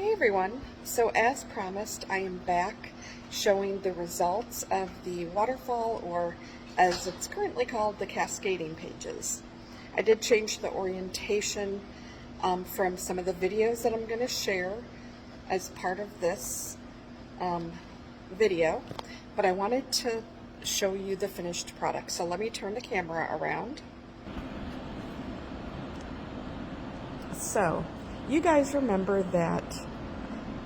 Hey everyone, so as promised I am back showing the results of the Waterfall, or as it's currently called, the Cascading pages. I did change the orientation from some of the videos that I'm going to share as part of this video, but I wanted to show you the finished product. So let me turn the camera around. So you guys remember that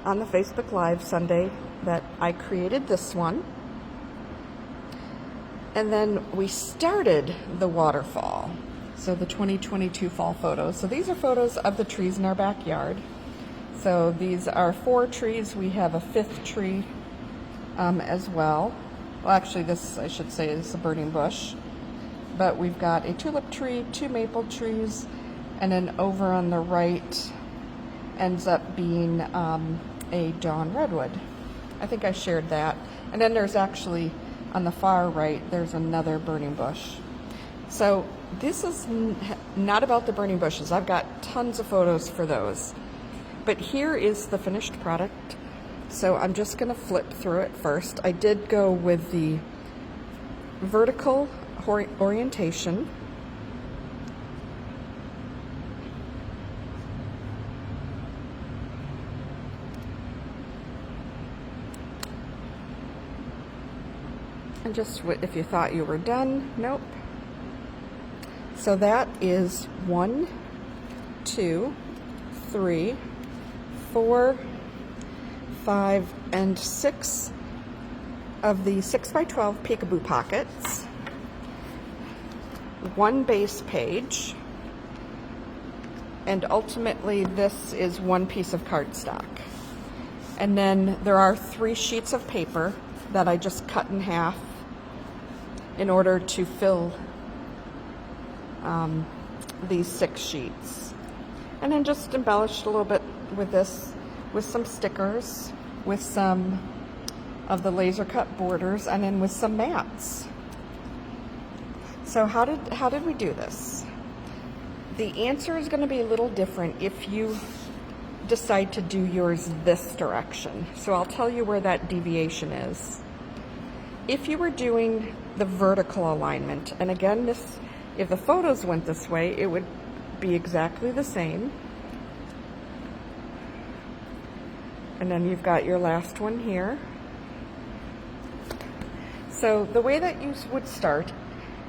on the Facebook Live Sunday that I created this one, and then we started the waterfall, so the 2022 fall photos. So these are photos of the trees in our backyard. So these are 4 trees. We have a 5th tree as well. Well, actually this, I should say, is a burning bush, but we've got a tulip tree, 2 maple trees, and then over on the right ends up being a dawn redwood. I think I shared that. And then there's actually, on the far right, there's another burning bush. So this is not about the burning bushes. I've got tons of photos for those. But here is the finished product. So I'm just going to flip through it first. I did go with the vertical orientation. And just if you thought you were done, nope. So that is 1, 2, 3, 4, 5, and 6 of the 6x12 Peekaboo pockets, 1 base page, and ultimately this is 1 piece of cardstock. And then there are 3 sheets of paper that I just cut in half in order to fill these 6 sheets. And then just embellished a little bit with this, with some stickers, with some of the laser cut borders, and then with some mats. So how did we do this? The answer is going to be a little different if you decide to do yours this direction. So I'll tell you where that deviation is. If you were doing the vertical alignment, and again, this, if the photos went this way, it would be exactly the same. And then you've got your last one here. So the way that you would start,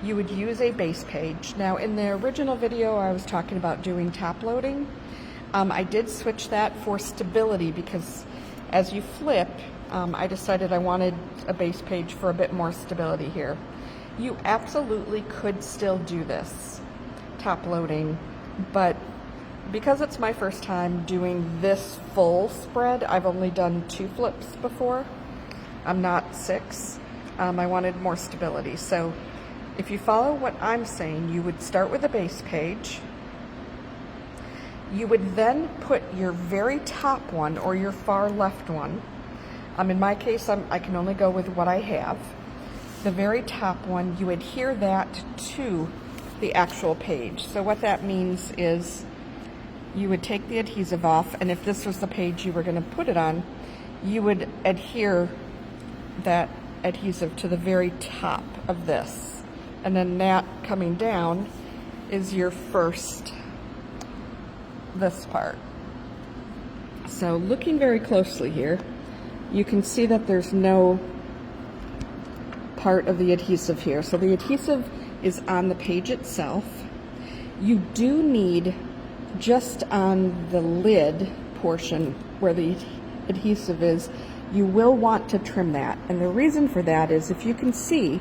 you would use a base page. Now in the original video I was talking about doing top loading. I did switch that for stability because as you flip, I decided I wanted a base page for a bit more stability here. You absolutely could still do this, top loading, but because it's my first time doing this full spread, I've only done 2 flips before. I'm not 6. I wanted more stability. So if you follow what I'm saying, you would start with a base page. You would then put your very top one or your far left one. In my case, I can only go with what I have. The very top one, you adhere that to the actual page. So what that means is you would take the adhesive off, and if this was the page you were going to put it on, you would adhere that adhesive to the very top of this. And then that coming down is your first, this part. So looking very closely here, you can see that there's no part of the adhesive here. So the adhesive is on the page itself. You do need, just on the lid portion where the adhesive is, you will want to trim that. And the reason for that is, if you can see,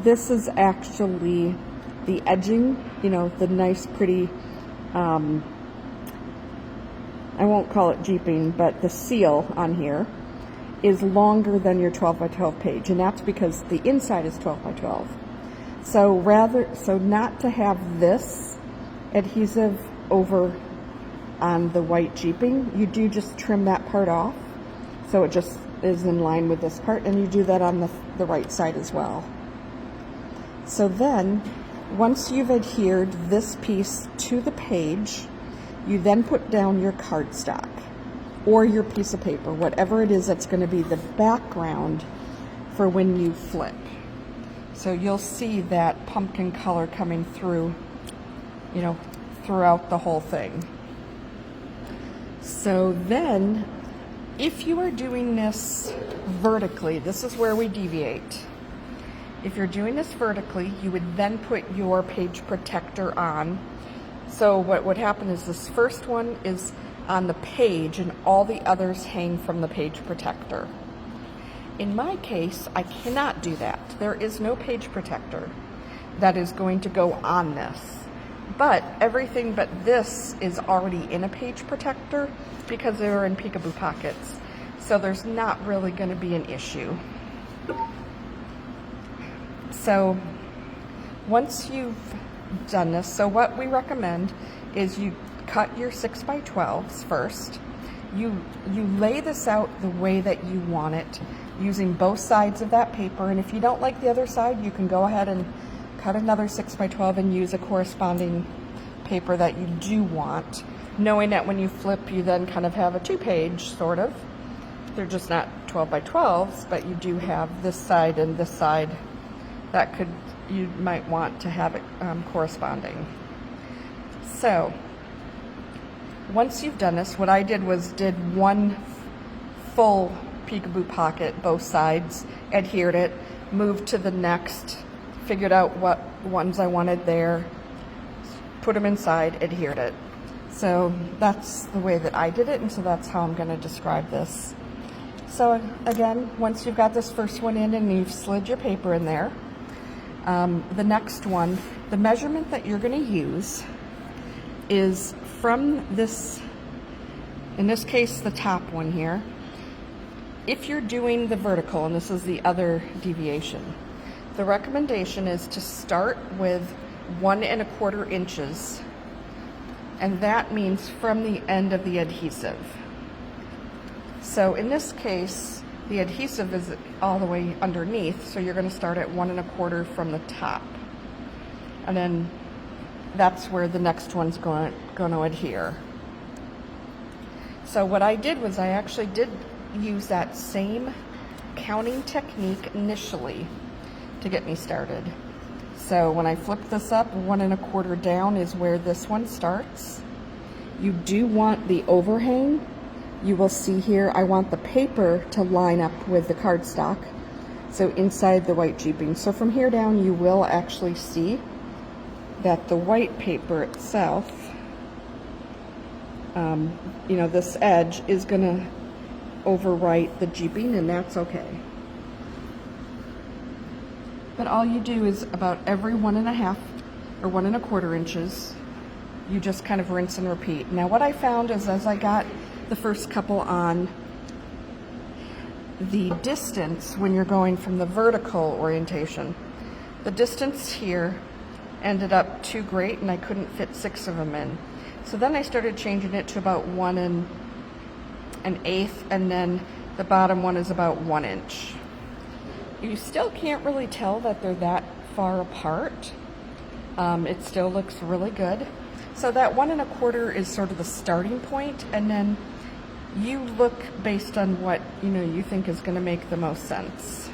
this is actually the edging, you know, the nice pretty, I won't call it jeeping, but the seal on here is longer than your 12x12 page, and that's because the inside is 12x12. So not to have this adhesive over on the white jeeping, you do just trim that part off so it just is in line with this part, and you do that on the right side as well. So then, once you've adhered this piece to the page, you then put down your cardstock. or your piece of paper, whatever it is that's going to be the background for when you flip. So you'll see that pumpkin color coming through, you know, throughout the whole thing. So then, if you are doing this vertically, this is where we deviate. If you're doing this vertically, you would then put your page protector on. So what would happen is this first one is on the page and all the others hang from the page protector. In my case, I cannot do that. There is no page protector that is going to go on this. But everything but this is already in a page protector because they're in Peekaboo pockets. So there's not really going to be an issue. So once you've done this, so what we recommend is you cut your 6x12s first. You lay this out the way that you want it, using both sides of that paper, and if you don't like the other side, you can go ahead and cut another 6x12 and use a corresponding paper that you do want, knowing that when you flip, you then kind of have a 2-page, sort of. They're just not 12x12s, but you do have this side and this side that you might want to have it corresponding. So once you've done this, what I did was did one full Peekaboo pocket, both sides, adhered it, moved to the next, figured out what ones I wanted there, put them inside, adhered it. So that's the way that I did it, and so that's how I'm going to describe this. So again, once you've got this first one in and you've slid your paper in there, the next one, the measurement that you're going to use is from this, in this case, the top one here. If you're doing the vertical, and this is the other deviation, the recommendation is to start with 1 1/4 inches, and that means from the end of the adhesive. So in this case, the adhesive is all the way underneath, so you're going to start at 1 1/4 from the top, and then that's where the next one's going to adhere. So what I did was I actually did use that same counting technique initially to get me started. So when I flip this up, 1 1/4 down is where this one starts. You do want the overhang. You will see here, I want the paper to line up with the cardstock, so inside the white jeeping. So from here down, you will actually see that the white paper itself, you know, this edge is going to overwrite the jeeping, and that's okay. But all you do is about every 1 1/2 or 1 1/4 inches, you just kind of rinse and repeat. Now what I found is as I got the first couple on, the distance when you're going from the vertical orientation, the distance here ended up too great and I couldn't fit 6 of them in. So then I started changing it to about 1 1/8, and then the bottom one is about 1 inch. You still can't really tell that they're that far apart. It still looks really good. So that 1 1/4 is sort of the starting point, and then you look based on what you think is going to make the most sense.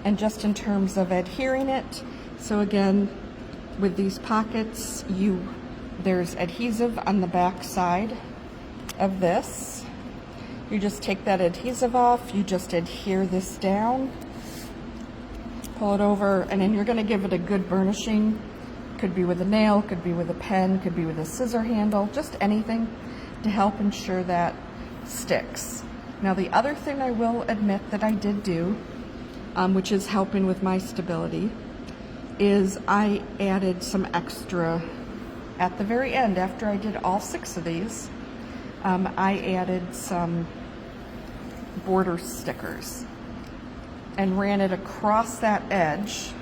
And just in terms of adhering it, so again, with these pockets, there's adhesive on the back side of this. You just take that adhesive off, you just adhere this down, pull it over, and then you're going to give it a good burnishing. Could be with a nail, could be with a pen, could be with a scissor handle, just anything to help ensure that sticks. Now the other thing I will admit that I did do, which is helping with my stability, is I added some extra at the very end. After I did all 6 of these, I added some border stickers and ran it across that edge,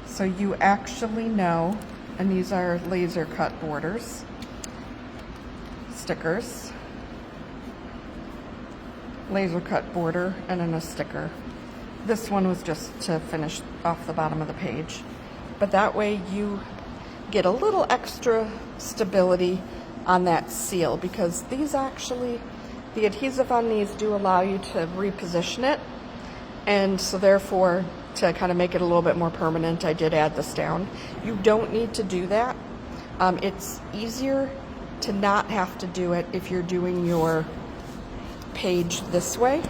so you actually know, and these are laser cut borders, stickers, laser cut border, and then a sticker. This one was just to finish off the bottom of the page, but that way get a little extra stability on that seal, because these actually, the adhesive on these do allow you to reposition it, and so therefore to kind of make it a little bit more permanent, I did add this down. You don't need to do that. It's easier to not have to do it if you're doing your page this way.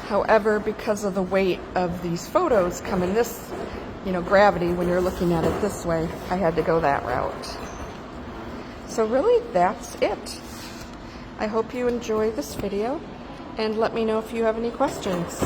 However, because of the weight of these photos coming this, gravity when you're looking at it this way, I had to go that route. So really, that's it. I hope you enjoy this video, and let me know if you have any questions.